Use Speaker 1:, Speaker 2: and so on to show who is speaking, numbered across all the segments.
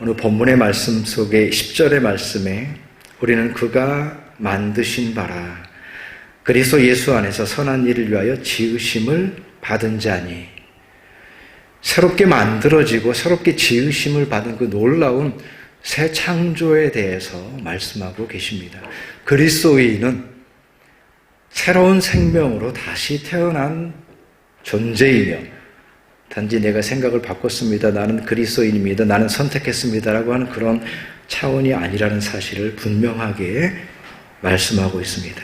Speaker 1: 오늘 본문의 말씀 속에 10절의 말씀에 우리는 그가 만드신 바라 그리스도 예수 안에서 선한 일을 위하여 지으심을 받은 자니, 새롭게 만들어지고 새롭게 지으심을 받은 그 놀라운 새 창조에 대해서 말씀하고 계십니다. 그리스도인은 새로운 생명으로 다시 태어난 존재이며, 단지 내가 생각을 바꿨습니다, 나는 그리스도인입니다, 나는 선택했습니다 라고 하는 그런 차원이 아니라는 사실을 분명하게 말씀하고 있습니다.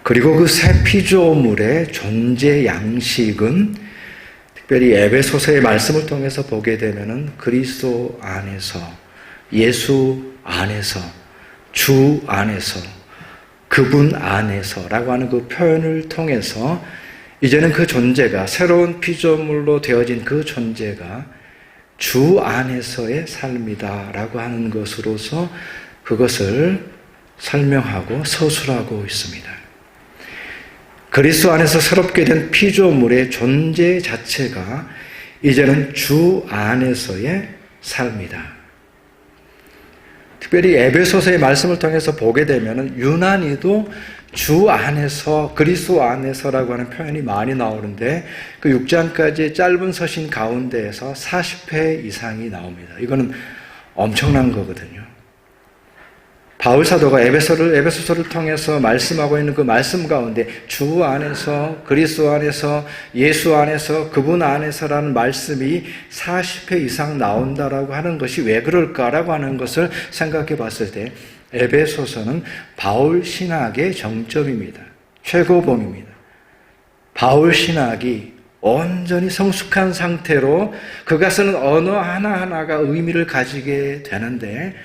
Speaker 1: 그리고 그 새 피조물의 존재 양식은 특별히 에베소서의 말씀을 통해서 보게 되면은 그리스도 안에서, 예수 안에서, 주 안에서, 그분 안에서라고 하는 그 표현을 통해서 이제는 그 존재가, 새로운 피조물로 되어진 그 존재가 주 안에서의 삶이다라고 하는 것으로서 그것을 설명하고 서술하고 있습니다. 그리스도 안에서 새롭게 된 피조물의 존재 자체가 이제는 주 안에서의 삶이다. 특별히 에베소서의 말씀을 통해서 보게 되면 유난히도 주 안에서, 그리스도 안에서라고 하는 표현이 많이 나오는데 그 6장까지의 짧은 서신 가운데에서 40회 이상이 나옵니다. 이거는 엄청난 거거든요. 바울 사도가 에베소서를 통해서 말씀하고 있는 그 말씀 가운데 주 안에서, 그리스도 안에서, 예수 안에서, 그분 안에서라는 말씀이 40회 이상 나온다라고 하는 것이 왜 그럴까라고 하는 것을 생각해 봤을 때 에베소서는 바울 신학의 정점입니다. 최고봉입니다. 바울 신학이 온전히 성숙한 상태로 그가 쓰는 언어 하나하나가 의미를 가지게 되는데,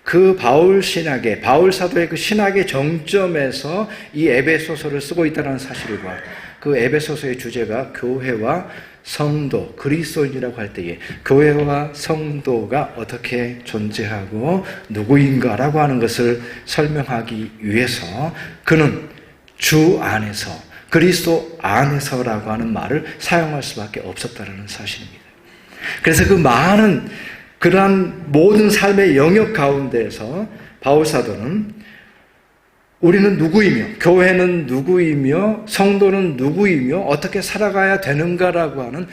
Speaker 1: 그 바울 신학의, 바울 사도의 그 신학의 정점에서 이 에베소서를 쓰고 있다는 사실과 그 에베소서의 주제가 교회와 성도, 그리스도인이라고 할 때에 교회와 성도가 어떻게 존재하고 누구인가라고 하는 것을 설명하기 위해서 그는 주 안에서, 그리스도 안에서라고 하는 말을 사용할 수밖에 없었다는 사실입니다. 그래서 그 많은 그러한 모든 삶의 영역 가운데에서 바울 사도는 우리는 누구이며, 교회는 누구이며, 성도는 누구이며, 어떻게 살아가야 되는가라고 하는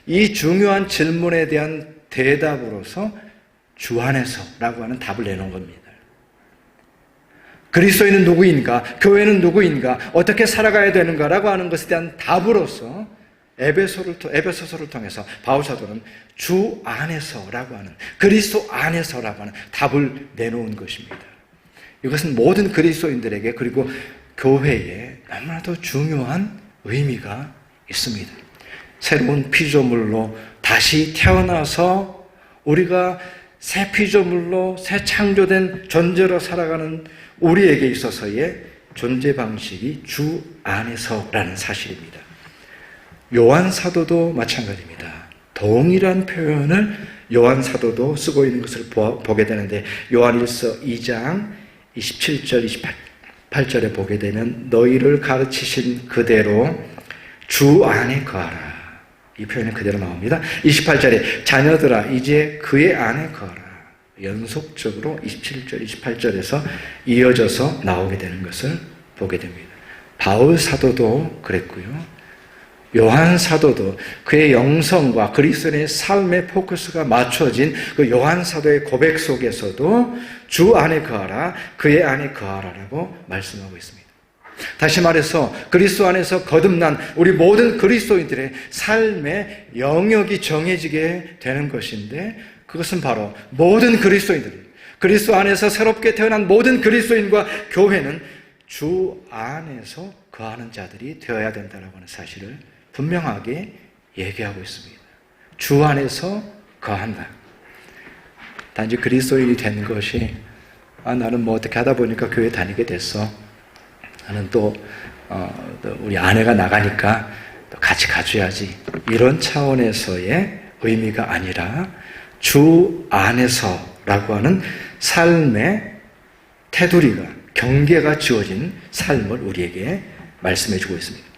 Speaker 1: 이 중요한 질문에 대한 대답으로서 주 안에서라고 하는 답을 내놓은 겁니다. 그리스도인은 누구인가, 교회는 누구인가, 어떻게 살아가야 되는가라고 하는 것에 대한 답으로서 에베소서를 통해서 바울 사도는 주 안에서라고 하는, 그리스도 안에서라고 하는 답을 내놓은 것입니다. 이것은 모든 그리스도인들에게, 그리고 교회에 너무나도 중요한 의미가 있습니다. 새로운 피조물로 다시 태어나서 우리가 새 피조물로 새 창조된 존재로 살아가는 우리에게 있어서의 존재 방식이 주 안에서라는 사실입니다. 요한 사도도 마찬가지입니다. 동일한 표현을 요한 사도도 쓰고 있는 것을 보게 되는데, 요한일서 2장 27절, 28절에 보게 되면 너희를 가르치신 그대로 주 안에 거하라. 이 표현이 그대로 나옵니다. 28절에 자녀들아 이제 그의 안에 거하라. 연속적으로 27절, 28절에서 이어져서 나오게 되는 것을 보게 됩니다. 바울 사도도 그랬고요. 요한 사도도 그의 영성과 그리스도의 삶의 포커스가 맞춰진 그 요한 사도의 고백 속에서도 주 안에 거하라, 그의 안에 거하라라고 말씀하고 있습니다. 다시 말해서 그리스도 안에서 거듭난 우리 모든 그리스도인들의 삶의 영역이 정해지게 되는 것인데, 그것은 바로 모든 그리스도인들, 그리스도 안에서 새롭게 태어난 모든 그리스도인과 교회는 주 안에서 거하는 자들이 되어야 된다는 사실을 분명하게 얘기하고 있습니다. 주 안에서 거한다. 단지 그리스도인이 된 것이 나는 뭐 어떻게 하다 보니까 교회 다니게 됐어, 나는 또 우리 아내가 나가니까 또 같이 가줘야지, 이런 차원에서의 의미가 아니라 주 안에서라고 하는 삶의 테두리가, 경계가 지어진 삶을 우리에게 말씀해 주고 있습니다.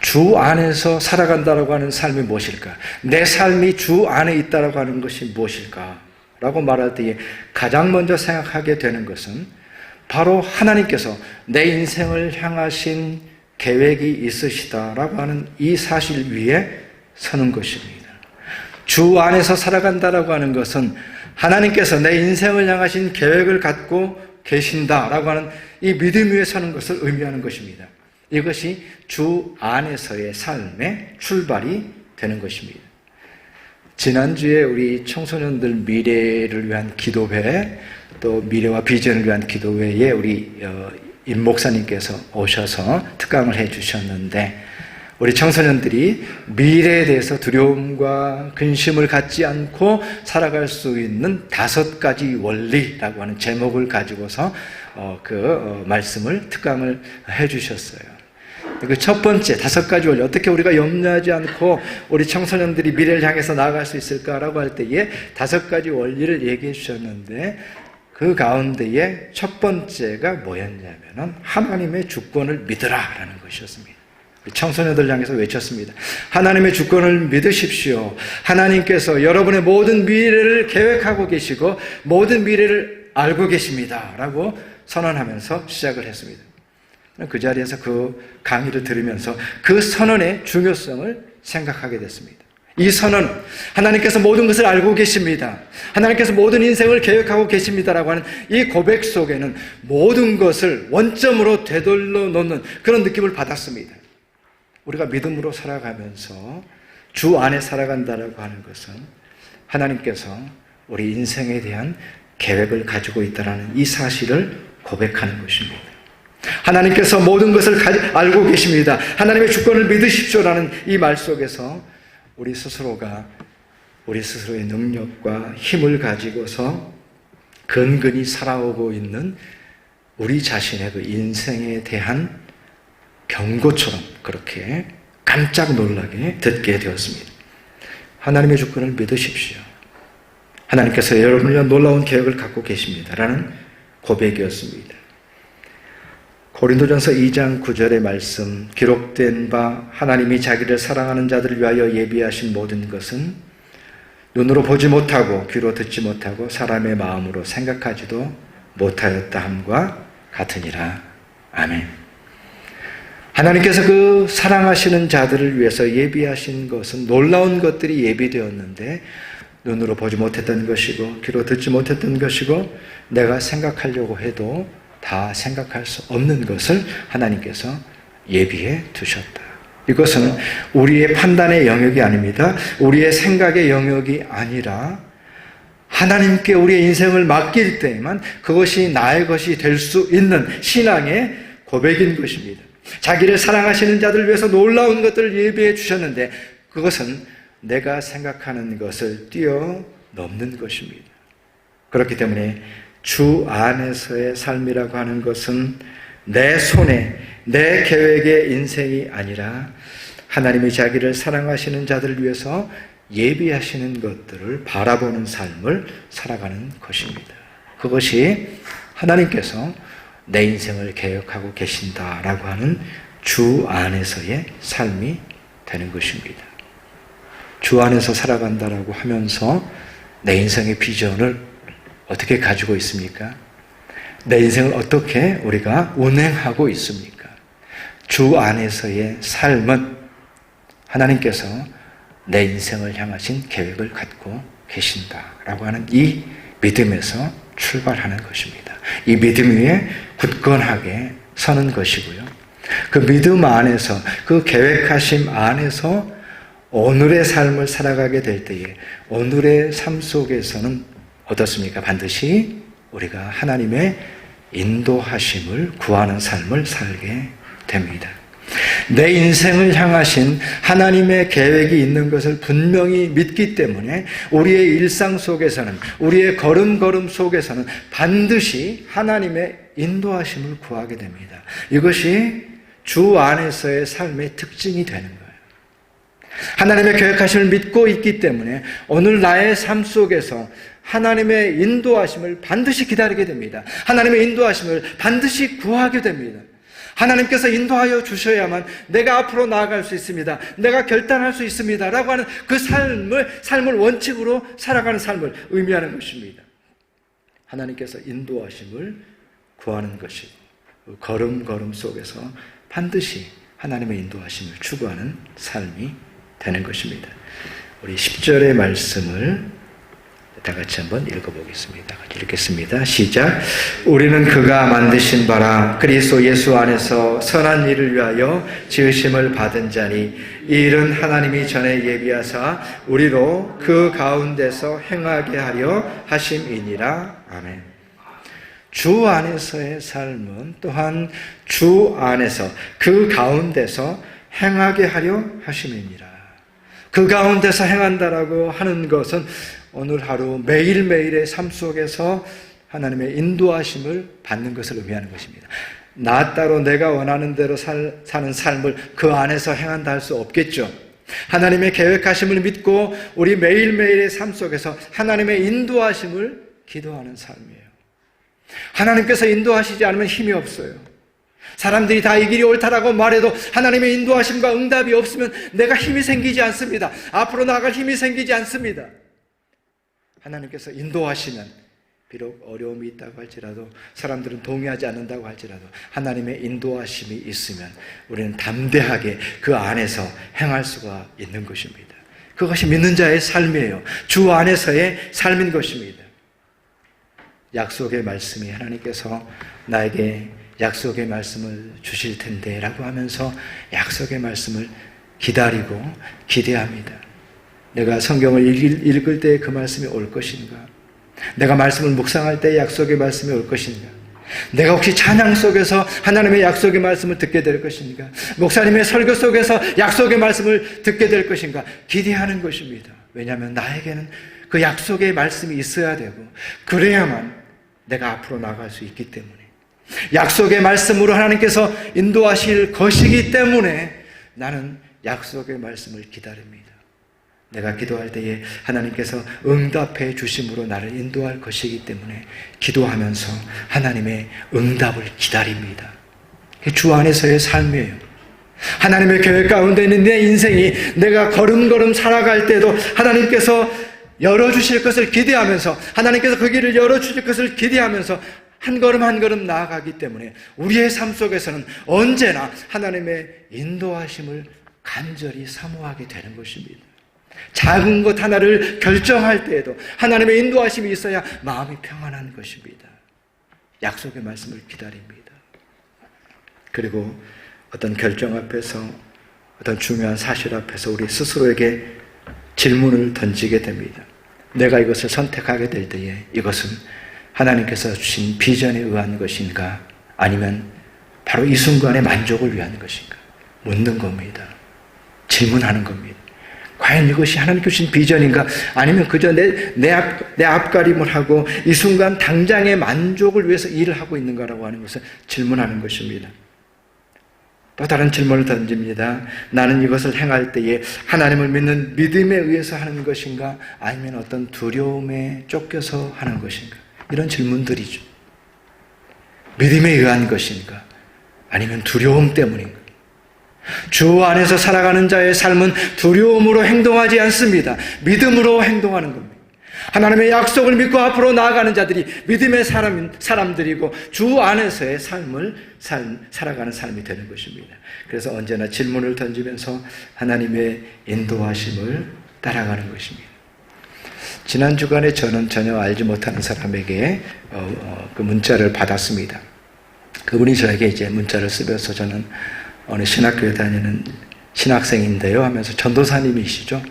Speaker 1: 주 안에서 살아간다라고 하는 삶이 무엇일까? 내 삶이 주 안에 있다라고 하는 것이 무엇일까? 라고 말할 때에 가장 먼저 생각하게 되는 것은 바로 하나님께서 내 인생을 향하신 계획이 있으시다라고 하는 이 사실 위에 서는 것입니다. 주 안에서 살아간다라고 하는 것은 하나님께서 내 인생을 향하신 계획을 갖고 계신다라고 하는 이 믿음 위에 서는 것을 의미하는 것입니다. 이것이 주 안에서의 삶의 출발이 되는 것입니다. 지난주에 우리 청소년들 미래를 위한 기도회, 또 미래와 비전을 위한 기도회에 우리 임 목사님께서 오셔서 특강을 해 주셨는데, 우리 청소년들이 미래에 대해서 두려움과 근심을 갖지 않고 살아갈 수 있는 5가지 원리라고 하는 제목을 가지고서 말씀을 특강을 해 주셨어요. 그 첫 번째 5가지 원리, 어떻게 우리가 염려하지 않고 우리 청소년들이 미래를 향해서 나아갈 수 있을까라고 할 때에 5가지 원리를 얘기해 주셨는데, 그 가운데에 첫 번째가 뭐였냐면은 하나님의 주권을 믿으라라는 것이었습니다. 청소년들 향해서 외쳤습니다. 하나님의 주권을 믿으십시오. 하나님께서 여러분의 모든 미래를 계획하고 계시고 모든 미래를 알고 계십니다 라고 선언하면서 시작을 했습니다. 그 자리에서 그 강의를 들으면서 그 선언의 중요성을 생각하게 됐습니다. 이 선언은 하나님께서 모든 것을 알고 계십니다, 하나님께서 모든 인생을 계획하고 계십니다라고 하는 이 고백 속에는 모든 것을 원점으로 되돌려 놓는 그런 느낌을 받았습니다. 우리가 믿음으로 살아가면서 주 안에 살아간다라고 하는 것은 하나님께서 우리 인생에 대한 계획을 가지고 있다는 이 사실을 고백하는 것입니다. 하나님께서 모든 것을 알고 계십니다, 하나님의 주권을 믿으십시오라는 이 말 속에서 우리 스스로가 우리 스스로의 능력과 힘을 가지고서 근근히 살아오고 있는 우리 자신의 그 인생에 대한 경고처럼 그렇게 깜짝 놀라게 듣게 되었습니다. 하나님의 주권을 믿으십시오, 하나님께서 여러분을 위한 놀라운 계획을 갖고 계십니다라는 고백이었습니다. 고린도전서 2장 9절의 말씀, 기록된 바 하나님이 자기를 사랑하는 자들을 위하여 예비하신 모든 것은 눈으로 보지 못하고 귀로 듣지 못하고 사람의 마음으로 생각하지도 못하였다 함과 같으니라. 아멘. 하나님께서 그 사랑하시는 자들을 위해서 예비하신 것은 놀라운 것들이 예비되었는데 눈으로 보지 못했던 것이고 귀로 듣지 못했던 것이고 내가 생각하려고 해도 다 생각할 수 없는 것을 하나님께서 예비해 두셨다. 이것은 우리의 판단의 영역이 아닙니다. 우리의 생각의 영역이 아니라 하나님께 우리의 인생을 맡길 때에만 그것이 나의 것이 될 수 있는 신앙의 고백인 것입니다. 자기를 사랑하시는 자들을 위해서 놀라운 것들을 예비해 주셨는데 그것은 내가 생각하는 것을 뛰어넘는 것입니다. 그렇기 때문에 주 안에서의 삶이라고 하는 것은 내 손에 내 계획의 인생이 아니라 하나님이 자기를 사랑하시는 자들을 위해서 예비하시는 것들을 바라보는 삶을 살아가는 것입니다. 그것이 하나님께서 내 인생을 계획하고 계신다라고 하는 주 안에서의 삶이 되는 것입니다. 주 안에서 살아간다라고 하면서 내 인생의 비전을 어떻게 가지고 있습니까? 내 인생을 어떻게 우리가 운행하고 있습니까? 주 안에서의 삶은 하나님께서 내 인생을 향하신 계획을 갖고 계신다라고 하는 이 믿음에서 출발하는 것입니다. 이 믿음 위에 굳건하게 서는 것이고요. 그 믿음 안에서, 그 계획하심 안에서 오늘의 삶을 살아가게 될 때에 오늘의 삶 속에서는 어떻습니까? 반드시 우리가 하나님의 인도하심을 구하는 삶을 살게 됩니다. 내 인생을 향하신 하나님의 계획이 있는 것을 분명히 믿기 때문에 우리의 일상 속에서는, 우리의 걸음걸음 속에서는 반드시 하나님의 인도하심을 구하게 됩니다. 이것이 주 안에서의 삶의 특징이 되는 거예요. 하나님의 계획하심을 믿고 있기 때문에 오늘 나의 삶 속에서 하나님의 인도하심을 반드시 기다리게 됩니다. 하나님의 인도하심을 반드시 구하게 됩니다. 하나님께서 인도하여 주셔야만 내가 앞으로 나아갈 수 있습니다. 내가 결단할 수 있습니다. 라고 하는 그 삶을 원칙으로 살아가는 삶을 의미하는 것입니다. 하나님께서 인도하심을 구하는 것이 걸음걸음 속에서 반드시 하나님의 인도하심을 추구하는 삶이 되는 것입니다. 우리 10절의 말씀을 다 같이 한번 읽어보겠습니다. 같이 읽겠습니다. 시작. 우리는 그가 만드신 바라 그리스도 예수 안에서 선한 일을 위하여 지으심을 받은 자니 이 일은 하나님이 전에 예비하사 우리로 그 가운데서 행하게 하려 하심이니라. 아멘. 주 안에서의 삶은 또한 주 안에서 그 가운데서 행하게 하려 하심이니라. 그 가운데서 행한다라고 하는 것은 오늘 하루 매일매일의 삶 속에서 하나님의 인도하심을 받는 것을 의미하는 것입니다. 나 따로 내가 원하는 대로 사는 삶을 그 안에서 행한다 할 수 없겠죠. 하나님의 계획하심을 믿고 우리 매일매일의 삶 속에서 하나님의 인도하심을 기도하는 삶이에요. 하나님께서 인도하시지 않으면 힘이 없어요. 사람들이 다 이 길이 옳다라고 말해도 하나님의 인도하심과 응답이 없으면 내가 힘이 생기지 않습니다. 앞으로 나아갈 힘이 생기지 않습니다. 하나님께서 인도하시면 비록 어려움이 있다고 할지라도 사람들은 동의하지 않는다고 할지라도 하나님의 인도하심이 있으면 우리는 담대하게 그 안에서 행할 수가 있는 것입니다. 그것이 믿는 자의 삶이에요. 주 안에서의 삶인 것입니다. 약속의 말씀이 하나님께서 나에게 약속의 말씀을 주실 텐데 라고 하면서 약속의 말씀을 기다리고 기대합니다. 내가 성경을 읽을 때 그 말씀이 올 것인가? 내가 말씀을 묵상할 때 약속의 말씀이 올 것인가? 내가 혹시 찬양 속에서 하나님의 약속의 말씀을 듣게 될 것인가? 목사님의 설교 속에서 약속의 말씀을 듣게 될 것인가? 기대하는 것입니다. 왜냐하면 나에게는 그 약속의 말씀이 있어야 되고 그래야만 내가 앞으로 나아갈 수 있기 때문에 약속의 말씀으로 하나님께서 인도하실 것이기 때문에 나는 약속의 말씀을 기다립니다. 내가 기도할 때에 하나님께서 응답해 주심으로 나를 인도할 것이기 때문에 기도하면서 하나님의 응답을 기다립니다. 주 안에서의 삶이에요. 하나님의 계획 가운데 있는 내 인생이 내가 걸음걸음 살아갈 때도 하나님께서 열어주실 것을 기대하면서 하나님께서 그 길을 열어주실 것을 기대하면서 한 걸음 한 걸음 나아가기 때문에 우리의 삶 속에서는 언제나 하나님의 인도하심을 간절히 사모하게 되는 것입니다. 작은 것 하나를 결정할 때에도 하나님의 인도하심이 있어야 마음이 평안한 것입니다. 약속의 말씀을 기다립니다. 그리고 어떤 결정 앞에서 어떤 중요한 사실 앞에서 우리 스스로에게 질문을 던지게 됩니다. 내가 이것을 선택하게 될 때에 이것은 하나님께서 주신 비전에 의한 것인가 아니면 바로 이 순간의 만족을 위한 것인가 묻는 겁니다. 질문하는 겁니다. 과연 이것이 하나님께 주신 비전인가 아니면 그저 내 앞가림을 하고 이 순간 당장의 만족을 위해서 일을 하고 있는가라고 하는 것을 질문하는 것입니다. 또 다른 질문을 던집니다. 나는 이것을 행할 때에 하나님을 믿는 믿음에 의해서 하는 것인가 아니면 어떤 두려움에 쫓겨서 하는 것인가 이런 질문들이죠. 믿음에 의한 것인가 아니면 두려움 때문인가. 주 안에서 살아가는 자의 삶은 두려움으로 행동하지 않습니다. 믿음으로 행동하는 겁니다. 하나님의 약속을 믿고 앞으로 나아가는 자들이 믿음의 사람들이고 주 안에서의 살아가는 삶이 되는 것입니다. 그래서 언제나 질문을 던지면서 하나님의 인도하심을 따라가는 것입니다. 지난 주간에 저는 전혀 알지 못하는 사람에게 그 문자를 받았습니다. 그분이 저에게 이제 문자를 쓰면서 저는 어느 신학교에 다니는 신학생인데요 하면서 전도사님이시죠.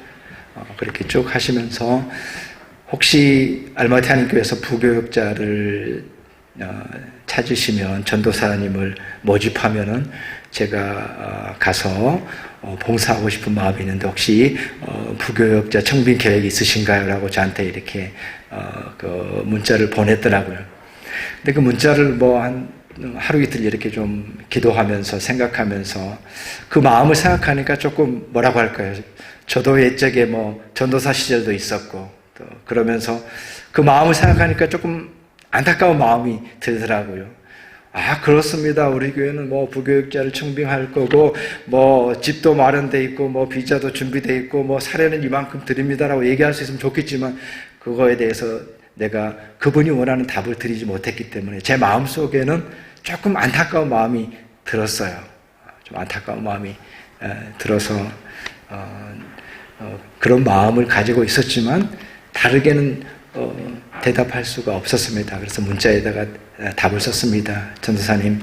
Speaker 1: 그렇게 쭉 하시면서 혹시 알마티 한인교회에서 부교육자를 찾으시면 전도사님을 모집하면은 제가 가서 봉사하고 싶은 마음이 있는데 혹시 부교육자 청빙 계획이 있으신가요? 라고 저한테 이렇게 그 문자를 보냈더라고요. 근데 그 문자를 뭐 한 하루 이틀 이렇게 좀 기도하면서 생각하면서 그 마음을 생각하니까 조금 뭐라고 할까요? 저도 옛적에 뭐 전도사 시절도 있었고 또 그러면서 그 마음을 생각하니까 조금 안타까운 마음이 들더라고요. 그렇습니다. 우리 교회는 뭐 부교육자를 청빙할 거고, 뭐 집도 마련돼 있고, 뭐 비자도 준비돼 있고, 뭐 사례는 이만큼 드립니다라고 얘기할 수 있으면 좋겠지만, 그거에 대해서 내가 그분이 원하는 답을 드리지 못했기 때문에 제 마음속에는 조금 안타까운 마음이 들었어요. 좀 안타까운 마음이 들어서 그런 마음을 가지고 있었지만 다르게는 대답할 수가 없었습니다. 그래서 문자에다가 답을 썼습니다. 전도사님,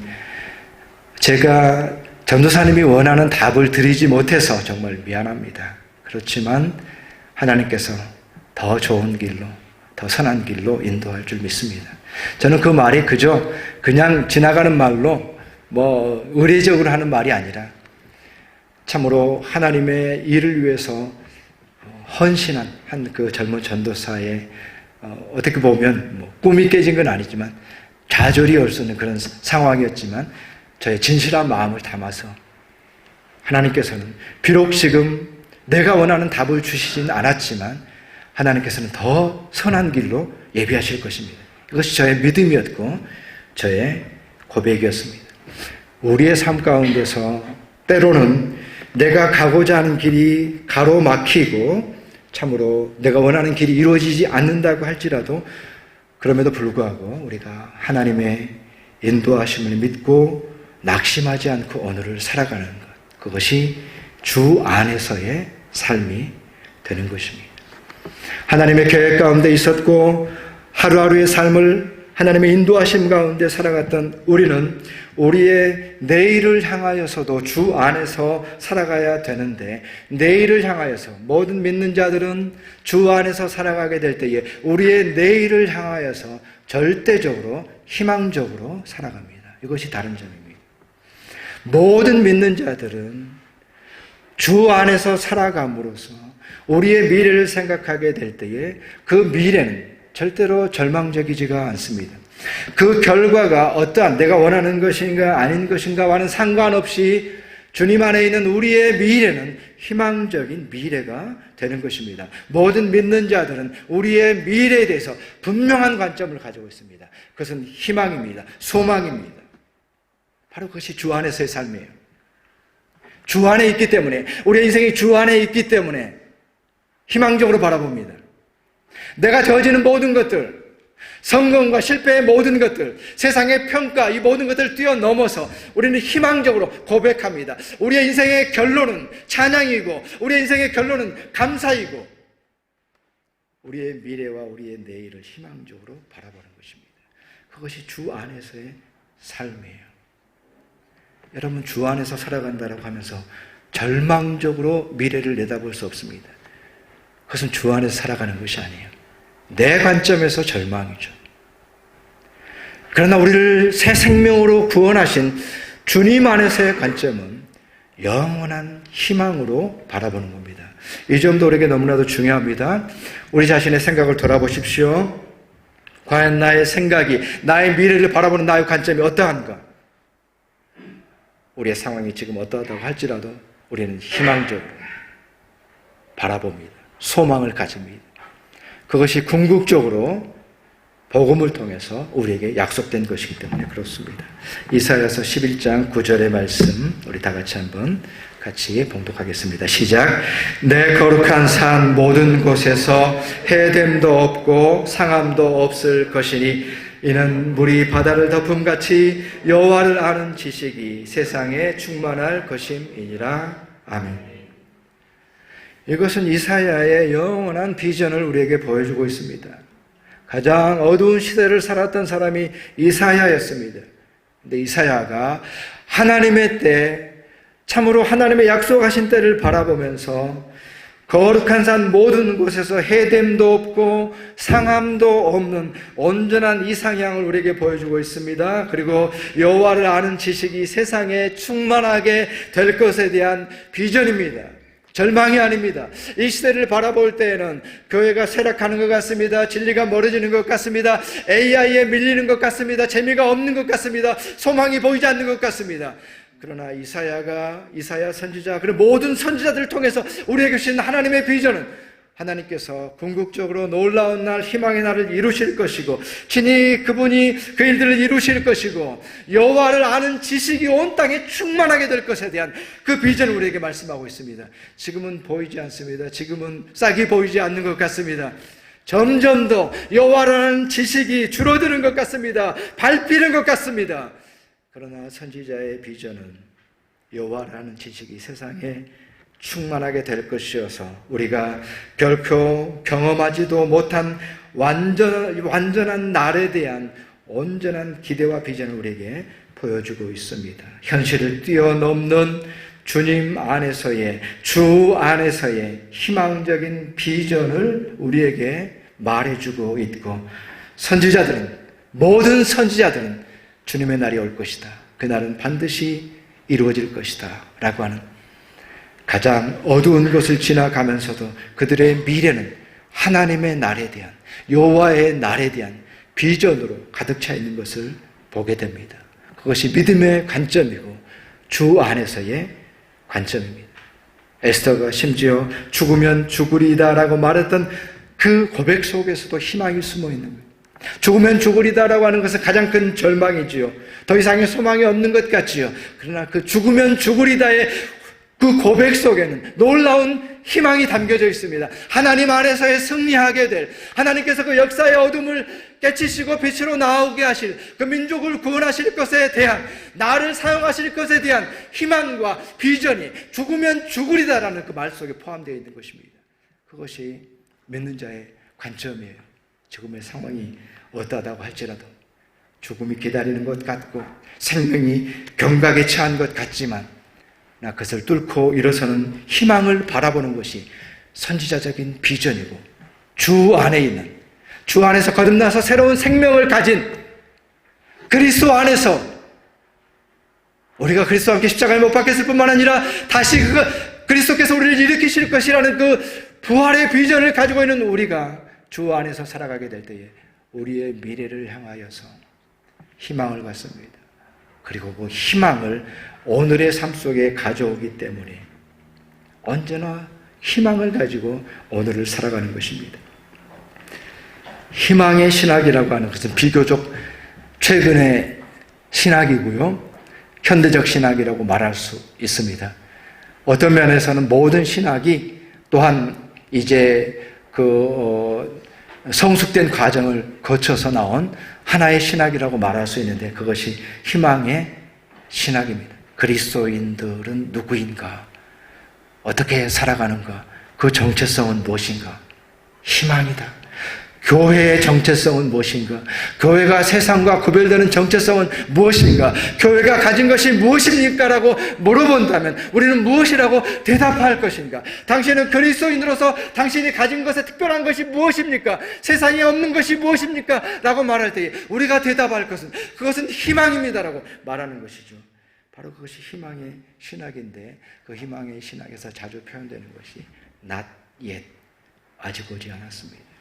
Speaker 1: 제가 전도사님이 원하는 답을 드리지 못해서 정말 미안합니다. 그렇지만 하나님께서 더 좋은 길로, 더 선한 길로 인도할 줄 믿습니다. 저는 그 말이 그냥 지나가는 말로 뭐 의례적으로 하는 말이 아니라 참으로 하나님의 일을 위해서 헌신한 한 그 젊은 전도사의 어떻게 보면 뭐 꿈이 깨진 건 아니지만 좌절이 올 수 있는 그런 상황이었지만 저의 진실한 마음을 담아서 하나님께서는 비록 지금 내가 원하는 답을 주시진 않았지만 하나님께서는 더 선한 길로 예비하실 것입니다. 이것이 저의 믿음이었고 저의 고백이었습니다. 우리의 삶 가운데서 때로는 내가 가고자 하는 길이 가로막히고 참으로 내가 원하는 길이 이루어지지 않는다고 할지라도 그럼에도 불구하고 우리가 하나님의 인도하심을 믿고 낙심하지 않고 오늘을 살아가는 것, 그것이 주 안에서의 삶이 되는 것입니다. 하나님의 계획 가운데 있었고 하루하루의 삶을 하나님의 인도하심 가운데 살아갔던 우리는 우리의 내일을 향하여서도 주 안에서 살아가야 되는데, 내일을 향하여서 모든 믿는 자들은 주 안에서 살아가게 될 때에 우리의 내일을 향하여서 절대적으로 희망적으로 살아갑니다. 이것이 다른 점입니다. 모든 믿는 자들은 주 안에서 살아감으로써 우리의 미래를 생각하게 될 때에 그 미래는 절대로 절망적이지가 않습니다. 그 결과가 어떠한 내가 원하는 것인가 아닌 것인가와는 상관없이 주님 안에 있는 우리의 미래는 희망적인 미래가 되는 것입니다. 모든 믿는 자들은 우리의 미래에 대해서 분명한 관점을 가지고 있습니다. 그것은 희망입니다. 소망입니다. 바로 그것이 주 안에서의 삶이에요. 주 안에 있기 때문에, 우리의 인생이 주 안에 있기 때문에 희망적으로 바라봅니다. 내가 저지는 모든 것들, 성공과 실패의 모든 것들, 세상의 평가, 이 모든 것들을 뛰어넘어서 우리는 희망적으로 고백합니다. 우리의 인생의 결론은 찬양이고 우리의 인생의 결론은 감사이고 우리의 미래와 우리의 내일을 희망적으로 바라보는 것입니다. 그것이 주 안에서의 삶이에요. 여러분, 주 안에서 살아간다라고 하면서 절망적으로 미래를 내다볼 수 없습니다. 그것은 주 안에서 살아가는 것이 아니에요. 내 관점에서 절망이죠. 그러나 우리를 새 생명으로 구원하신 주님 안에서의 관점은 영원한 희망으로 바라보는 겁니다. 이 점도 우리에게 너무나도 중요합니다. 우리 자신의 생각을 돌아보십시오. 과연 나의 생각이, 나의 미래를 바라보는 나의 관점이 어떠한가? 우리의 상황이 지금 어떠하다고 할지라도 우리는 희망적으로 바라봅니다. 소망을 가집니다. 그것이 궁극적으로 복음을 통해서 우리에게 약속된 것이기 때문에 그렇습니다. 이사야서 11장 9절의 말씀 우리 다 같이 한번 같이 봉독하겠습니다. 시작. 내 거룩한 산 모든 곳에서 해됨도 없고 상함도 없을 것이니 이는 물이 바다를 덮음같이 여호와를 아는 지식이 세상에 충만할 것임이니라. 아멘. 이것은 이사야의 영원한 비전을 우리에게 보여주고 있습니다. 가장 어두운 시대를 살았던 사람이 이사야였습니다. 그런데 이사야가 하나님의 때, 참으로 하나님의 약속하신 때를 바라보면서 거룩한 산 모든 곳에서 해됨도 없고 상함도 없는 온전한 이상향을 우리에게 보여주고 있습니다. 그리고 여호와를 아는 지식이 세상에 충만하게 될 것에 대한 비전입니다. 절망이 아닙니다. 이 시대를 바라볼 때에는 교회가 쇠락하는 것 같습니다. 진리가 멀어지는 것 같습니다. AI에 밀리는 것 같습니다. 재미가 없는 것 같습니다. 소망이 보이지 않는 것 같습니다. 그러나 이사야 선지자, 그리고 모든 선지자들을 통해서 우리에게 주신 하나님의 비전은 하나님께서 궁극적으로 놀라운 날, 희망의 날을 이루실 것이고 친히 그분이 그 일들을 이루실 것이고 여호와를 아는 지식이 온 땅에 충만하게 될 것에 대한 그 비전을 우리에게 말씀하고 있습니다. 지금은 보이지 않습니다. 지금은 싹이 보이지 않는 것 같습니다. 점점 더 여호와를 아는 지식이 줄어드는 것 같습니다. 밟히는 것 같습니다. 그러나 선지자의 비전은 여호와를 아는 지식이 세상에 충만하게 될 것이어서 우리가 결코 경험하지도 못한 완전한 날에 대한 온전한 기대와 비전을 우리에게 보여주고 있습니다. 현실을 뛰어넘는 주님 안에서의, 주 안에서의 희망적인 비전을 우리에게 말해주고 있고, 모든 선지자들은 주님의 날이 올 것이다, 그날은 반드시 이루어질 것이다 라고 하는, 가장 어두운 것을 지나가면서도 그들의 미래는 하나님의 날에 대한, 여호와의 날에 대한 비전으로 가득 차 있는 것을 보게 됩니다. 그것이 믿음의 관점이고 주 안에서의 관점입니다. 에스더가 심지어 죽으면 죽으리다 라고 말했던 그 고백 속에서도 희망이 숨어 있는 거예요. 죽으면 죽으리다 라고 하는 것은 가장 큰 절망이지요. 더 이상의 소망이 없는 것 같지요. 그러나 그 죽으면 죽으리다의 그 고백 속에는 놀라운 희망이 담겨져 있습니다. 하나님 안에서의 승리하게 될, 하나님께서 그 역사의 어둠을 깨치시고 빛으로 나오게 하실, 그 민족을 구원하실 것에 대한, 나를 사용하실 것에 대한 희망과 비전이 죽으면 죽으리다라는 그 말 속에 포함되어 있는 것입니다. 그것이 믿는 자의 관점이에요. 죽음의 상황이 어떠하다고 할지라도, 죽음이 기다리는 것 같고 생명이 경각에 처한 것 같지만 나 그것을 뚫고 일어서는 희망을 바라보는 것이 선지자적인 비전이고, 주 안에 있는, 주 안에서 거듭나서 새로운 생명을 가진 그리스도 안에서, 우리가 그리스도와 함께 십자가에 못 박혔을 뿐만 아니라 다시 그리스도께서 우리를 일으키실 것이라는 그 부활의 비전을 가지고 있는 우리가 주 안에서 살아가게 될 때에 우리의 미래를 향하여서 희망을 갖습니다. 그리고 그 희망을 오늘의 삶 속에 가져오기 때문에 언제나 희망을 가지고 오늘을 살아가는 것입니다. 희망의 신학이라고 하는 것은 비교적 최근의 신학이고요, 현대적 신학이라고 말할 수 있습니다. 어떤 면에서는 모든 신학이 또한 이제 성숙된 과정을 거쳐서 나온 하나의 신학이라고 말할 수 있는데, 그것이 희망의 신학입니다. 그리스도인들은 누구인가? 어떻게 살아가는가? 그 정체성은 무엇인가? 희망이다. 교회의 정체성은 무엇인가? 교회가 세상과 구별되는 정체성은 무엇인가? 교회가 가진 것이 무엇입니까? 라고 물어본다면 우리는 무엇이라고 대답할 것인가? 당신은 그리스도인으로서 당신이 가진 것에 특별한 것이 무엇입니까? 세상에 없는 것이 무엇입니까? 라고 말할 때 우리가 대답할 것은 그것은 희망입니다 라고 말하는 것이죠. 바로 그것이 희망의 신학인데, 그 희망의 신학에서 자주 표현되는 것이 not yet, 아직 오지 않았습니다.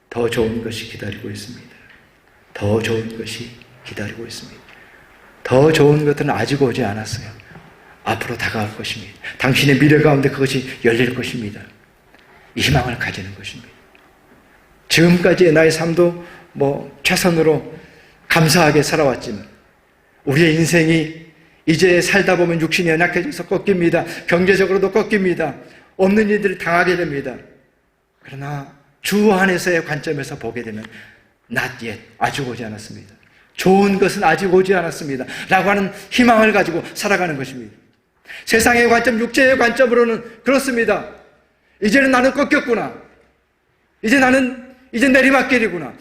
Speaker 1: 더 좋은 것이 기다리고 있습니다. 더 좋은 것이 기다리고 있습니다. 더 좋은 것들은 아직 오지 않았어요. 앞으로 다가올 것입니다. 당신의 미래 가운데 그것이 열릴 것입니다. 이 희망을 가지는 것입니다. 지금까지의 나의 삶도 최선으로 감사하게 살아왔지만 우리의 인생이 이제 살다 보면 육신이 연약해져서 꺾입니다. 경제적으로도 꺾입니다. 없는 일들을 당하게 됩니다. 그러나 주 안에서의 관점에서 보게 되면 not yet, 아직 오지 않았습니다. 좋은 것은 아직 오지 않았습니다 라고 하는 희망을 가지고 살아가는 것입니다. 세상의 관점, 육체의 관점으로는 그렇습니다. 이제는 나는 꺾였구나. 이제 내리막길이구나.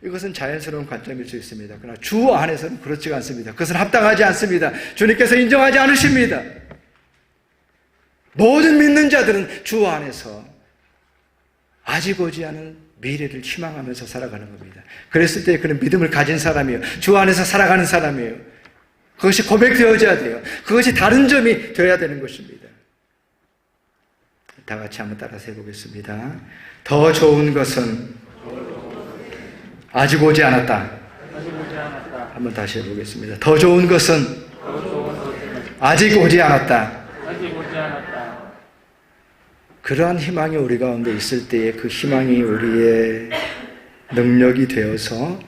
Speaker 1: 이것은 자연스러운 관점일 수 있습니다. 그러나 주 안에서는 그렇지가 않습니다. 그것은 합당하지 않습니다. 주님께서 인정하지 않으십니다. 모든 믿는 자들은 주 안에서 아직 오지 않은 미래를 희망하면서 살아가는 겁니다. 그랬을 때 그는 믿음을 가진 사람이에요. 주 안에서 살아가는 사람이에요. 그것이 고백되어져야 돼요. 그것이 다른 점이 되어야 되는 것입니다. 다 같이 한번 따라서 해보겠습니다. 더 좋은 것은 아직 오지 않았다. 한번 다시 해보겠습니다. 더 좋은 것은 아직 오지 않았다. 그러한 희망이 우리 가운데 있을 때에 그 희망이 우리의 능력이 되어서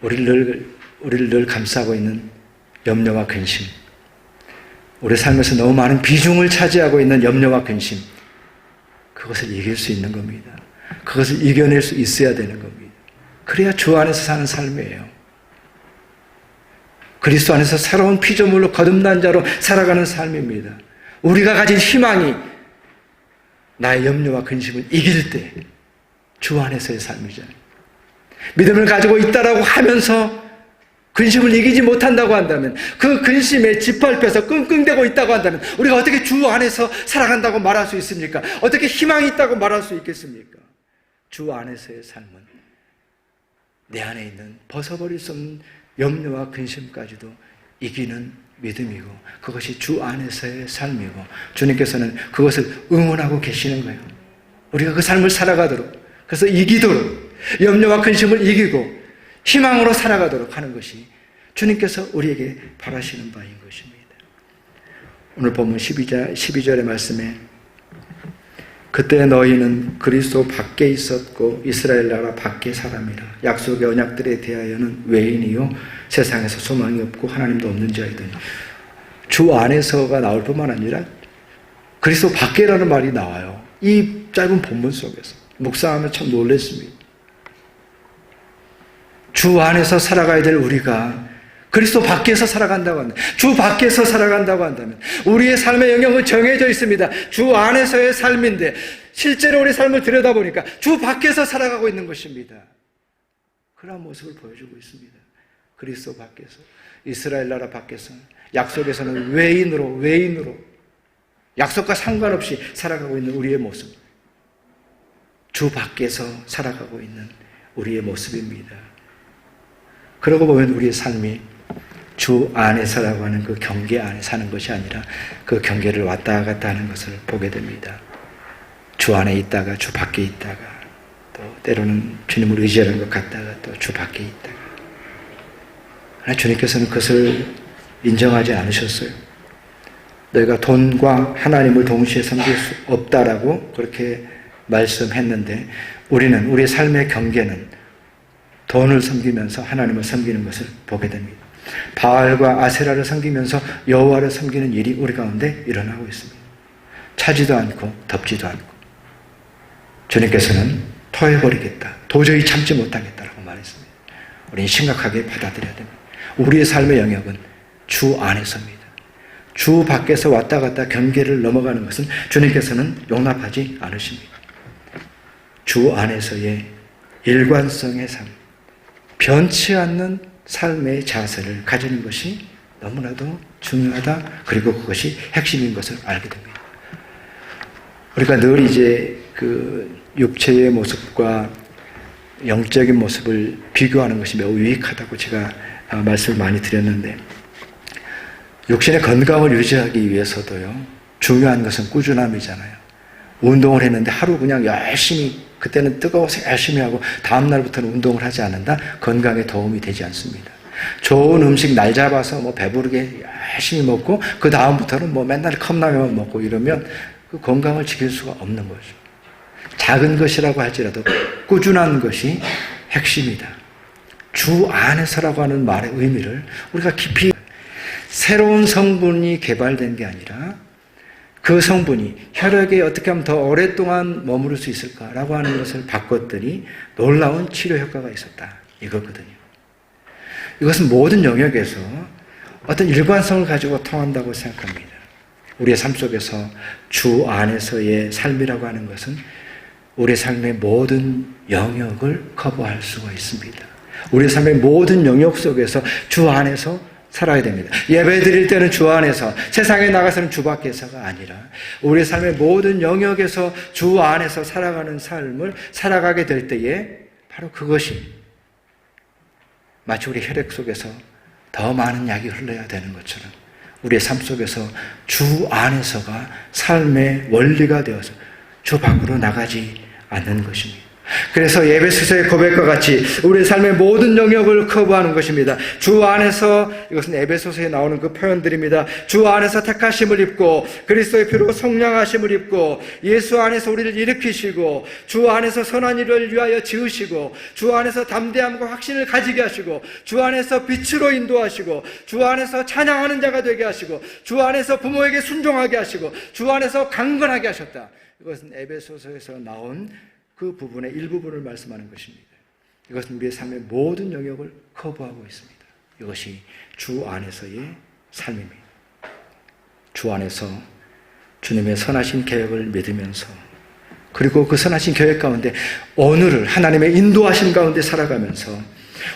Speaker 1: 우리를 늘 감싸고 있는 염려와 근심, 우리 삶에서 너무 많은 비중을 차지하고 있는 염려와 근심, 그것을 이길 수 있는 겁니다. 그것을 이겨낼 수 있어야 되는 겁니다. 그래야 주 안에서 사는 삶이에요. 그리스도 안에서 새로운 피조물로 거듭난 자로 살아가는 삶입니다. 우리가 가진 희망이 나의 염려와 근심을 이길 때 주 안에서의 삶이잖아요. 믿음을 가지고 있다라고 하면서 근심을 이기지 못한다고 한다면, 그 근심에 짓밟혀서 끙끙대고 있다고 한다면 우리가 어떻게 주 안에서 살아간다고 말할 수 있습니까? 어떻게 희망이 있다고 말할 수 있겠습니까? 주 안에서의 삶은 내 안에 있는 벗어버릴 수 없는 염려와 근심까지도 이기는 믿음이고, 그것이 주 안에서의 삶이고, 주님께서는 그것을 응원하고 계시는 거예요. 우리가 그 삶을 살아가도록, 그래서 이기도록, 염려와 근심을 이기고 희망으로 살아가도록 하는 것이 주님께서 우리에게 바라시는 바인 것입니다. 오늘 본문 12절의 말씀에 그때 너희는 그리스도 밖에 있었고 이스라엘 나라 밖의 사람이라. 약속의 언약들에 대하여는 외인이요 세상에서 소망이 없고 하나님도 없는 자이더니. 주 안에서가 나올 뿐만 아니라 그리스도 밖에라는 말이 나와요. 이 짧은 본문 속에서 묵상하면 참 놀랐습니다. 주 안에서 살아가야 될 우리가 그리스도 밖에서 살아간다고 한다면, 주 밖에서 살아간다고 한다면 우리의 삶의 영역은 정해져 있습니다. 주 안에서의 삶인데 실제로 우리 삶을 들여다보니까 주 밖에서 살아가고 있는 것입니다. 그런 모습을 보여주고 있습니다. 그리스도 밖에서, 이스라엘 나라 밖에서, 약속에서는 외인으로 약속과 상관없이 살아가고 있는 우리의 모습, 주 밖에서 살아가고 있는 우리의 모습입니다. 그러고 보면 우리의 삶이 주 안에서라고 하는 그 경계 안에 사는 것이 아니라 그 경계를 왔다 갔다 하는 것을 보게 됩니다. 주 안에 있다가 주 밖에 있다가, 또 때로는 주님을 의지하는 것 같다가 또 주 밖에 있다가. 그러나 주님께서는 그것을 인정하지 않으셨어요. 너희가 돈과 하나님을 동시에 섬길 수 없다라고 그렇게 말씀했는데, 우리는 우리의 삶의 경계는 돈을 섬기면서 하나님을 섬기는 것을 보게 됩니다. 바알과 아세라를 섬기면서 여호와를 섬기는 일이 우리 가운데 일어나고 있습니다. 차지도 않고 덮지도 않고. 주님께서는 토해버리겠다, 도저히 참지 못하겠다라고 말했습니다. 우리는 심각하게 받아들여야 됩니다. 우리의 삶의 영역은 주 안에서입니다. 주 밖에서 왔다 갔다 경계를 넘어가는 것은 주님께서는 용납하지 않으십니다. 주 안에서의 일관성의 삶, 변치 않는 삶의 자세를 가지는 것이 너무나도 중요하다. 그리고 그것이 핵심인 것을 알게 됩니다. 우리가 늘 이제 그 육체의 모습과 영적인 모습을 비교하는 것이 매우 유익하다고 제가 말씀을 많이 드렸는데, 육신의 건강을 유지하기 위해서도요, 중요한 것은 꾸준함이잖아요. 운동을 했는데 하루 그냥 열심히, 그때는 뜨거워서 열심히 하고 다음날부터는 운동을 하지 않는다? 건강에 도움이 되지 않습니다. 좋은 음식 날 잡아서 배부르게 열심히 먹고 그 다음부터는 맨날 컵라면만 먹고 이러면 그 건강을 지킬 수가 없는 거죠. 작은 것이라고 할지라도 꾸준한 것이 핵심이다. 주 안에서라고 하는 말의 의미를 우리가 깊이, 새로운 성분이 개발된 게 아니라 그 성분이 혈액에 어떻게 하면 더 오랫동안 머무를 수 있을까라고 하는 것을 바꿨더니 놀라운 치료 효과가 있었다, 이거거든요. 이것은 모든 영역에서 어떤 일관성을 가지고 통한다고 생각합니다. 우리의 삶 속에서 주 안에서의 삶이라고 하는 것은 우리의 삶의 모든 영역을 커버할 수가 있습니다. 우리의 삶의 모든 영역 속에서 주 안에서 살아야 됩니다. 예배 드릴 때는 주 안에서, 세상에 나가서는 주 밖에서가 아니라 우리의 삶의 모든 영역에서 주 안에서 살아가는 삶을 살아가게 될 때에 바로 그것이 마치 우리 혈액 속에서 더 많은 약이 흘러야 되는 것처럼 우리의 삶 속에서 주 안에서가 삶의 원리가 되어서 주 밖으로 나가지 않는 것입니다. 그래서 에베소서의 고백과 같이 우리의 삶의 모든 영역을 커버하는 것입니다. 주 안에서, 이것은 에베소서에 나오는 그 표현들입니다. 주 안에서 택하심을 입고 그리스도의 피로 속량하심을 입고 예수 안에서 우리를 일으키시고 주 안에서 선한 일을 위하여 지으시고 주 안에서 담대함과 확신을 가지게 하시고 주 안에서 빛으로 인도하시고 주 안에서 찬양하는 자가 되게 하시고 주 안에서 부모에게 순종하게 하시고 주 안에서 강건하게 하셨다. 이것은 에베소서에서 나온 그 부분의 일부분을 말씀하는 것입니다. 이것은 우리의 삶의 모든 영역을 커버하고 있습니다. 이것이 주 안에서의 삶입니다. 주 안에서 주님의 선하신 계획을 믿으면서 그리고 그 선하신 계획 가운데 오늘을 하나님의 인도하심 가운데 살아가면서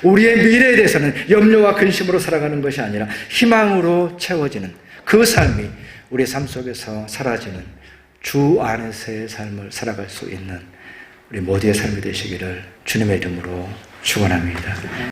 Speaker 1: 우리의 미래에 대해서는 염려와 근심으로 살아가는 것이 아니라 희망으로 채워지는 그 삶이 우리의 삶 속에서 사라지는 주 안에서의 삶을 살아갈 수 있는 우리 모두의 삶이 되시기를 주님의 이름으로 축원합니다.